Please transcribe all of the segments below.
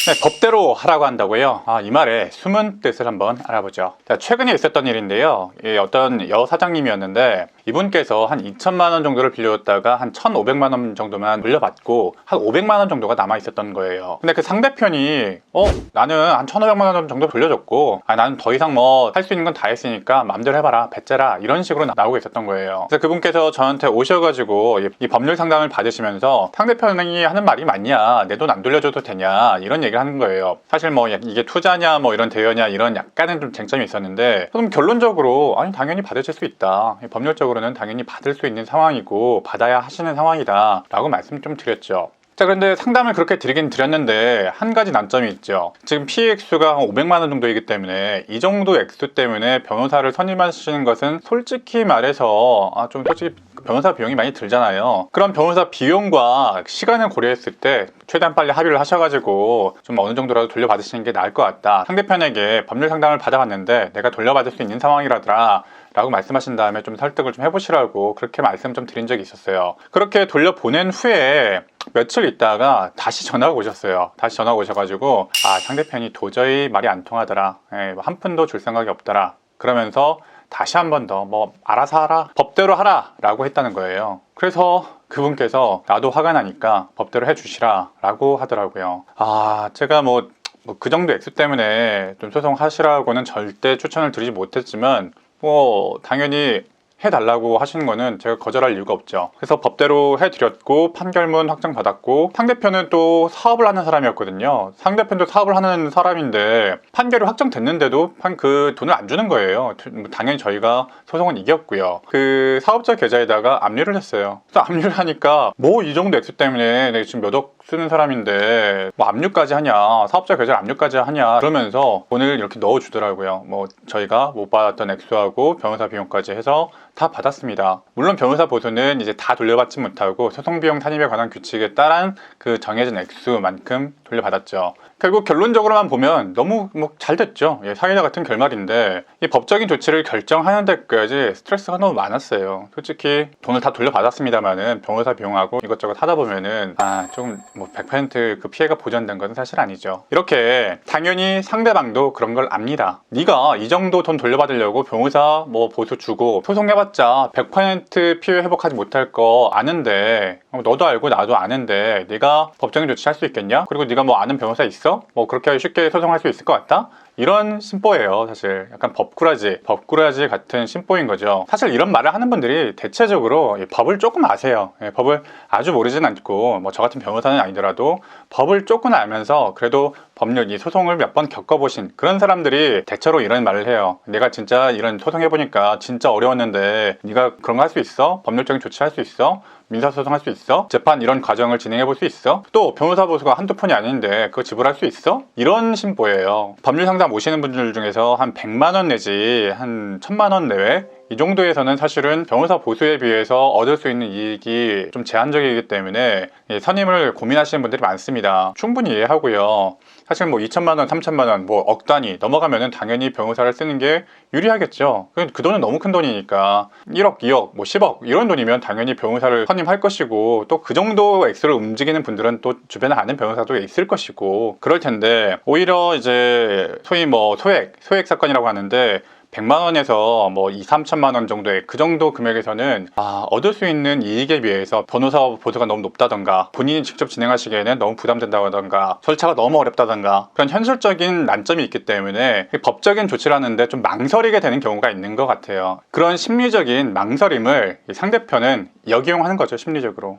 네, 법대로 하라고 한다고요? 이 말의 숨은 뜻을 한번 알아보죠. 자, 최근에 있었던 일인데요. 어떤 사장님이었는데 이분께서 한 2천만 원 정도를 빌려줬다가 한 1,500만 원 정도만 물려받고 한 500만 원 정도가 남아 있었던 거예요. 근데 그 상대편이 나는 한 1,500만 원 정도 돌려줬고 나는 더 이상 뭐 할 수 있는 건 다 했으니까 마음대로 해봐라, 배째라, 이런 식으로 나오고 있었던 거예요. 그래서 그분께서 저한테 오셔가지고 이 법률 상담을 받으시면서 상대편이 하는 말이 맞냐, 내 돈 안 돌려줘도 되냐, 이런 얘기를 하는 거예요. 사실 뭐 이게 투자냐 뭐 이런 대여냐 이런 약간은 좀 쟁점이 있었는데, 그럼 결론적으로 아니 당연히 받으실 수 있다, 법률적으로는 당연히 받을 수 있는 상황이고 받아야 하시는 상황이다 라고 말씀 좀 드렸죠. 자, 그런데 상담을 그렇게 드리긴 드렸는데 한 가지 난점이 있죠. 지금 피해 액수가 한 500만 원 정도이기 때문에 이 정도 액수 때문에 변호사를 선임하시는 것은 솔직히 말해서 좀 솔직히 변호사 비용이 많이 들잖아요. 그런 변호사 비용과 시간을 고려했을 때 최대한 빨리 합의를 하셔가지고 좀 어느 정도라도 돌려받으시는 게 나을 것 같다. 상대편에게 법률 상담을 받아봤는데 내가 돌려받을 수 있는 상황이라더라 라고 말씀하신 다음에 좀 설득을 좀 해보시라고 그렇게 말씀 좀 드린 적이 있었어요. 그렇게 돌려보낸 후에 며칠 있다가 다시 전화가 오셨어요. 다시 전화가 오셔가지고 상대편이 도저히 말이 안 통하더라, 한 푼도 줄 생각이 없더라, 그러면서 다시 한 번 더 뭐 알아서 하라, 법대로 하라 라고 했다는 거예요. 그래서 그분께서 나도 화가 나니까 법대로 해주시라 라고 하더라고요. 제가 뭐 그 정도 액수 때문에 좀 소송하시라고는 절대 추천을 드리지 못했지만 뭐 당연히 해달라고 하시는 거는 제가 거절할 이유가 없죠. 그래서 법대로 해드렸고 판결문 확정받았고, 상대편은 또 사업을 하는 사람이었거든요. 상대편도 사업을 하는 사람인데 판결이 확정됐는데도 그 돈을 안 주는 거예요. 당연히 저희가 소송은 이겼고요. 그 사업자 계좌에다가 압류를 했어요. 그래서 압류를 하니까 뭐 이 정도 액수 때문에 내가 지금 몇 억 쓰는 사람인데 뭐 압류까지 하냐, 사업자 계좌를 압류까지 하냐, 그러면서 돈을 이렇게 넣어주더라고요. 뭐 저희가 못 받았던 액수하고 변호사 비용까지 해서 다 받았습니다. 물론 변호사 보수는 이제 다 돌려받지 못하고 소송비용 산입에 관한 규칙에 따른 그 정해진 액수만큼 돌려받았죠. 결국 결론적으로만 보면 너무 잘 됐죠. 사기자 같은 결말인데 이 법적인 조치를 결정하는 데까지 스트레스가 너무 많았어요. 솔직히 돈을 다 돌려받았습니다만은 변호사 비용하고 이것저것 하다 보면은 좀 100% 피해가 보전된 건 사실 아니죠. 이렇게 당연히 상대방도 그런 걸 압니다. 네가 이 정도 돈 돌려받으려고 변호사 보수 주고 소송해봤자 100% 피해 회복하지 못할 거 아는데, 너도 알고 나도 아는데 네가 법적인 조치 할 수 있겠냐? 그리고 네가 아는 변호사 있어? 그렇게 쉽게 소송할 수 있을 것 같다? 이런 심보예요. 사실 약간 법꾸라지 같은 심보인 거죠. 사실 이런 말을 하는 분들이 대체적으로 법을 조금 아세요. 법을 아주 모르진 않고 저 같은 변호사는 아니더라도 법을 조금 알면서 그래도 법률 이 소송을 몇 번 겪어보신 그런 사람들이 대체로 이런 말을 해요. 내가 진짜 이런 소송해보니까 진짜 어려웠는데 네가 그런 거 할 수 있어? 법률적인 조치할 수 있어? 민사소송할 수 있어? 재판 이런 과정을 진행해 볼 수 있어? 또 변호사 보수가 한두 푼이 아닌데 그거 지불할 수 있어? 이런 심보예요. 법률 상담 오시는 분들 중에서 한 100만 원 내지 한 1000만 원 내외? 이 정도에서는 사실은 변호사 보수에 비해서 얻을 수 있는 이익이 좀 제한적이기 때문에 선임을 고민하시는 분들이 많습니다. 충분히 이해하고요. 사실 2천만 원, 3천만 원, 억 단위 넘어가면은 당연히 변호사를 쓰는 게 유리하겠죠. 그 돈은 너무 큰 돈이니까 1억, 2억, 10억 이런 돈이면 당연히 변호사를 선임할 것이고, 또 그 정도 액수를 움직이는 분들은 또 주변에 아는 변호사도 있을 것이고 그럴 텐데, 오히려 이제 소위 소액 사건이라고 하는데 100만 원에서 2, 3천만 원 정도의 그 정도 금액에서는 얻을 수 있는 이익에 비해서 변호사 보수가 너무 높다던가, 본인이 직접 진행하시기에는 너무 부담된다던가, 절차가 너무 어렵다던가, 그런 현실적인 난점이 있기 때문에 법적인 조치를 하는데 좀 망설이게 되는 경우가 있는 것 같아요. 그런 심리적인 망설임을 상대편은 역이용하는 거죠. 심리적으로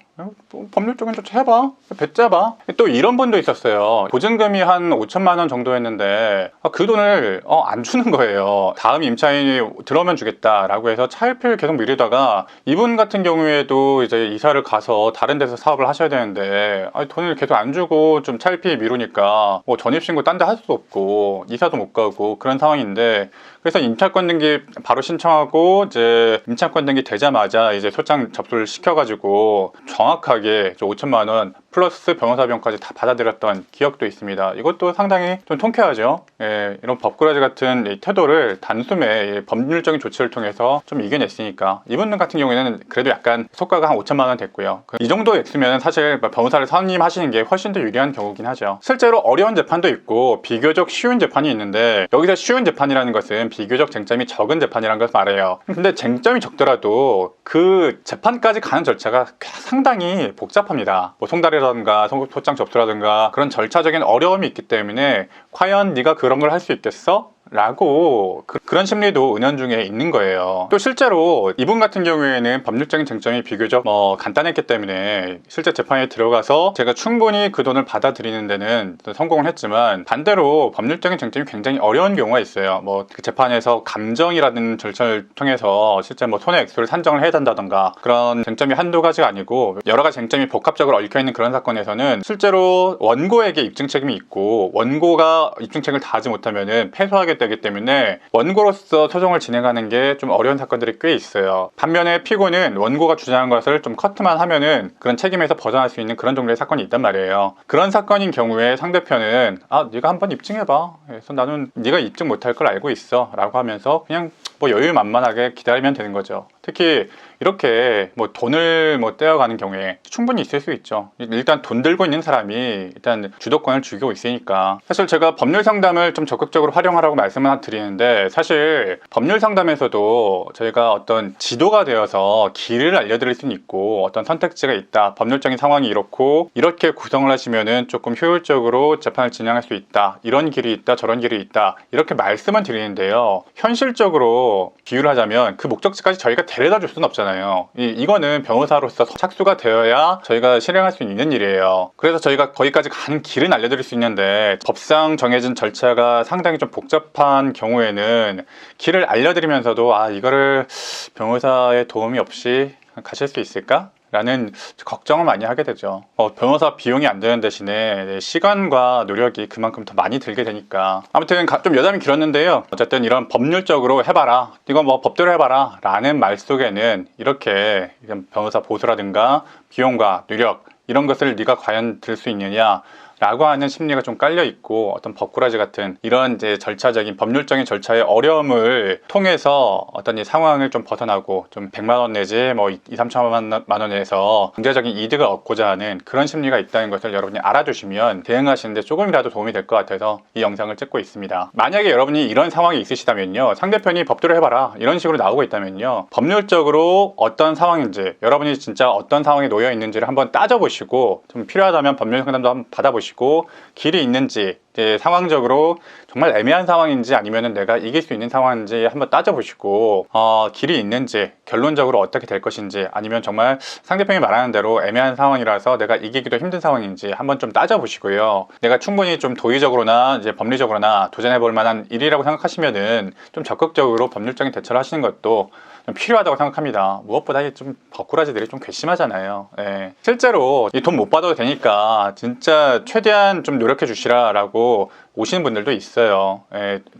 법률적인 조치 해봐, 배째봐. 또 이런 분도 있었어요. 보증금이 한 5천만 원 정도였는데 그 돈을 안 주는 거예요. 다음 임차인이 들어오면 주겠다라고 해서 차일피일 계속 미루다가, 이분 같은 경우에도 이제 이사를 가서 다른 데서 사업을 하셔야 되는데 돈을 계속 안 주고 좀 차일피일 미루니까 전입신고 딴 데 할 수도 없고 이사도 못 가고 그런 상황인데, 그래서 임차권 등기 바로 신청하고 이제 임차권 등기 되자마자 이제 소장 접수를 시켜가지고 정확하게 5천만 원 플러스 변호사 비용까지 다 받아들였던 기억도 있습니다. 이것도 상당히 좀 통쾌하죠. 예, 이런 법꾸라지 같은 이 태도를 단숨에 법률적인 조치를 통해서 좀 이겨냈으니까 이분 같은 경우에는 그래도 약간 속가가 한 5천만 원 됐고요. 이 정도 액수면 사실 변호사를 선임하시는 게 훨씬 더 유리한 경우긴 하죠. 실제로 어려운 재판도 있고 비교적 쉬운 재판이 있는데 여기서 쉬운 재판이라는 것은 비교적 쟁점이 적은 재판이라는 것을 말해요. 근데 쟁점이 적더라도 그 재판까지 가는 절차가 상당히 복잡합니다. 뭐 송달이라든가 소장 접수라든가 그런 절차적인 어려움이 있기 때문에 과연 네가 그런 걸 할 수 있겠어? 라고 그런 심리도 은연중에 있는 거예요. 또 실제로 이분 같은 경우에는 법률적인 쟁점이 비교적 간단했기 때문에 실제 재판에 들어가서 제가 충분히 그 돈을 받아들이는 데는 성공을 했지만 반대로 법률적인 쟁점이 굉장히 어려운 경우가 있어요. 뭐 그 재판에서 감정이라는 절차를 통해서 실제 뭐 손해 액수를 산정을 해야 된다던가 그런 쟁점이 한두 가지가 아니고 여러 가지 쟁점이 복합적으로 얽혀있는 그런 사건에서는 실제로 원고에게 입증 책임이 있고 원고가 입증 책임을 다하지 못하면은 패소하게 되기 때문에 원고로서 소송을 진행하는 게 좀 어려운 사건들이 꽤 있어요. 반면에 피고는 원고가 주장한 것을 좀 커트만 하면은 그런 책임에서 벗어날 수 있는 그런 종류의 사건이 있단 말이에요. 그런 사건인 경우에 상대편은 네가 한번 입증해봐. 그래서 나는 네가 입증 못할 걸 알고 있어 라고 하면서 그냥 뭐 여유만만하게 기다리면 되는 거죠. 특히 이렇게 뭐 돈을 뭐 떼어가는 경우에 충분히 있을 수 있죠. 일단 돈 들고 있는 사람이 일단 주도권을 쥐고 있으니까. 사실 제가 법률 상담을 좀 적극적으로 활용하라고 말씀을 드리는데 사실 법률 상담에서도 저희가 어떤 지도가 되어서 길을 알려드릴 수는 있고 어떤 선택지가 있다. 법률적인 상황이 이렇고 이렇게 구성을 하시면은 조금 효율적으로 재판을 진행할 수 있다. 이런 길이 있다. 저런 길이 있다. 이렇게 말씀을 드리는데요. 현실적으로 비유를 하자면 그 목적지까지 저희가 데려다 줄 수는 없잖아요. 이거는 변호사로서 착수가 되어야 저희가 실행할 수 있는 일이에요. 그래서 저희가 거기까지 가는 길은 알려드릴 수 있는데 법상 정해진 절차가 상당히 좀 복잡한 경우에는 길을 알려드리면서도 이거를 변호사의 도움이 없이 가실 수 있을까? 라는 걱정을 많이 하게 되죠. 변호사 비용이 안 되는 대신에 시간과 노력이 그만큼 더 많이 들게 되니까. 아무튼 좀 여담이 길었는데요. 어쨌든 이런 법률적으로 해봐라, 이거 뭐 법대로 해봐라 라는 말 속에는 이렇게 변호사 보수라든가 비용과 노력 이런 것을 네가 과연 들 수 있느냐 라고 하는 심리가 좀 깔려 있고 어떤 법꾸라지 같은 이런 이제 절차적인 법률적인 절차의 어려움을 통해서 어떤 이 상황을 좀 벗어나고 좀 100만 원 내지 뭐 2, 3천만 원에서 경제적인 이득을 얻고자 하는 그런 심리가 있다는 것을 여러분이 알아두시면 대응하시는데 조금이라도 도움이 될 것 같아서 이 영상을 찍고 있습니다. 만약에 여러분이 이런 상황이 있으시다면요, 상대편이 법대로 해봐라 이런 식으로 나오고 있다면요, 법률적으로 어떤 상황인지 여러분이 진짜 어떤 상황에 놓여 있는지를 한번 따져보시고 좀 필요하다면 법률 상담도 한번 받아보시고 길이 있는지 상황적으로 정말 애매한 상황인지 아니면 내가 이길 수 있는 상황인지 한번 따져보시고 길이 있는지 결론적으로 어떻게 될 것인지 아니면 정말 상대편이 말하는 대로 애매한 상황이라서 내가 이기기도 힘든 상황인지 한번 좀 따져보시고요. 내가 충분히 좀 도의적으로나 이제 법리적으로나 도전해볼 만한 일이라고 생각하시면은 좀 적극적으로 법률적인 대처를 하시는 것도 좀 필요하다고 생각합니다. 무엇보다 좀 법꾸라지들이 좀 괘씸하잖아요. 실제로 이 돈 못 받아도 되니까 진짜 최대한 좀 노력해 주시라 라고 오시는 분들도 있어요.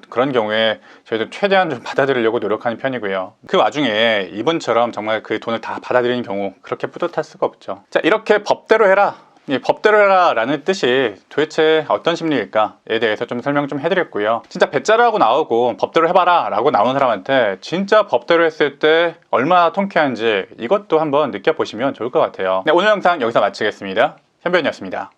그런 경우에 저희도 최대한 좀 받아들이려고 노력하는 편이고요. 그 와중에 이분처럼 정말 그 돈을 다 받아들이는 경우 그렇게 뿌듯할 수가 없죠. 자, 이렇게 법대로 해라, 법대로 해라 라는 뜻이 도대체 어떤 심리일까에 대해서 좀 설명 좀 해드렸고요. 진짜 배짜라고 나오고 법대로 해봐라 라고 나오는 사람한테 진짜 법대로 했을 때 얼마나 통쾌한지 이것도 한번 느껴보시면 좋을 것 같아요. 오늘 영상 여기서 마치겠습니다. 현변이었습니다.